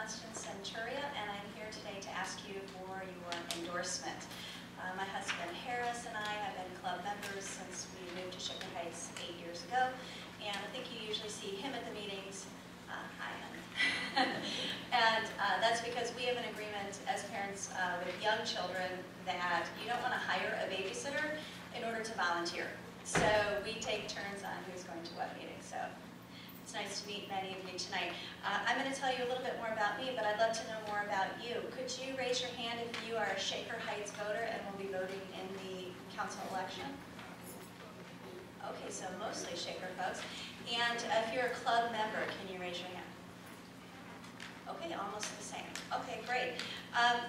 Senturia, and I'm here today to ask you for your endorsement. My husband Harris and I have been club members since we moved to Shaker Heights 8 years ago, and I think you usually see him at the meetings. Hi, honey. And that's because we have an agreement as parents with young children that you don't want to hire a babysitter in order to volunteer. So we take turns on who's going to what meeting. So it's nice to meet many of you tonight. I'm going to tell you a little bit more about me, but I'd love to know more about you. Could you raise your hand if you are a Shaker Heights voter and will be voting in the council election? Okay, so mostly Shaker folks. And if you're a club member, can you raise your hand? Okay, almost the same. Okay, great.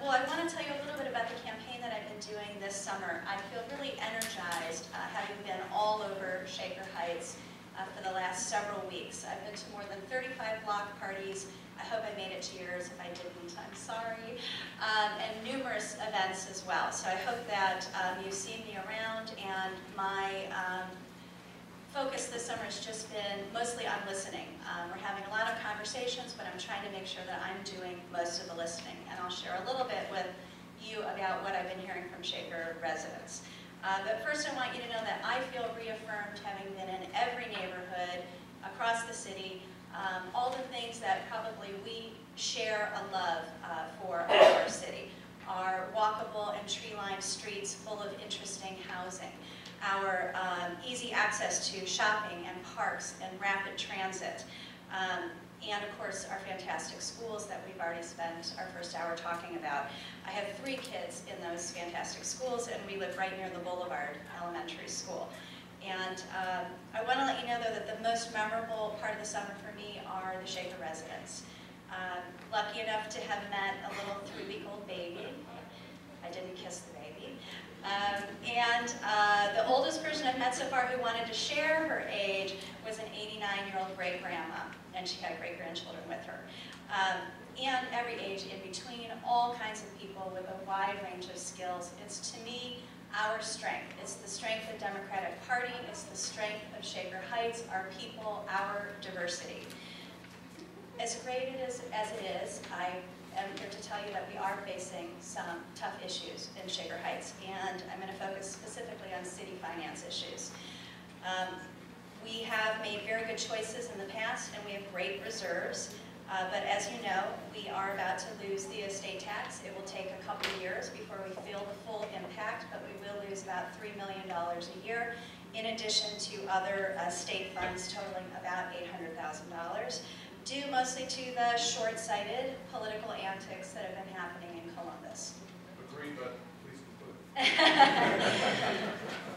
Well, I want to tell you a little bit about the campaign that I've been doing this summer. I feel really energized having been all over Shaker Heights for the last several weeks. I've been to more than 35 block parties. I hope I made it to yours. If I didn't, I'm sorry. And numerous events as well. So I hope that you've seen me around, and my focus this summer has just been mostly on listening. We're having a lot of conversations, but I'm trying to make sure that I'm doing most of the listening. And I'll share a little bit with you about what I've been hearing from Shaker residents. But first I want you to know that I feel reaffirmed, having been in every neighborhood across the city, all the things that probably we share a love for our city. Our walkable and tree-lined streets full of interesting housing, our easy access to shopping and parks and rapid transit, and of course our fantastic schools that we've already spent our first hour talking about. I have 3 kids in those fantastic schools, and we live right near the Boulevard Elementary School. And I want to let you know, though, that the most memorable part of the summer for me are the Shaker residents. Lucky enough to have met a little 3-week-old baby. I didn't kiss the baby. The oldest person I've met so far who wanted to share her age was an 89-year-old great-grandma, and she had great-grandchildren with her. And every age in between, all kinds of people with a wide range of skills. It's, to me, our strength. It's the strength of the Democratic Party. It's the strength of Shaker Heights, our people, our diversity. As great as it is, I am here to tell you that we are facing some tough issues in Shaker Heights, and I'm going to focus specifically on city finance issues. We have made very good choices in the past, and we have great reserves, but as you know, we are about to lose the estate tax. It will take a couple of years before we feel the full impact, but we will lose about $3 million a year, in addition to other state funds totaling about $800,000. Due mostly to the short-sighted political antics that have been happening in Columbus. Agreed, but please conclude.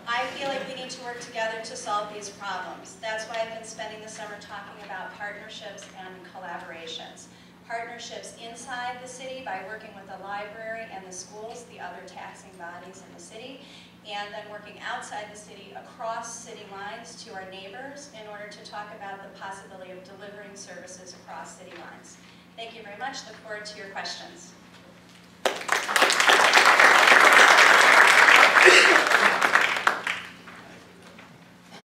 I feel like we need to work together to solve these problems. That's why I've been spending the summer talking about partnerships and collaborations. Partnerships inside the city by working with the library and the schools, the other taxing bodies in the city, and then working outside the city, across city lines to our neighbors in order to talk about the possibility of delivering services across city lines. Thank you very much. Look forward to your questions.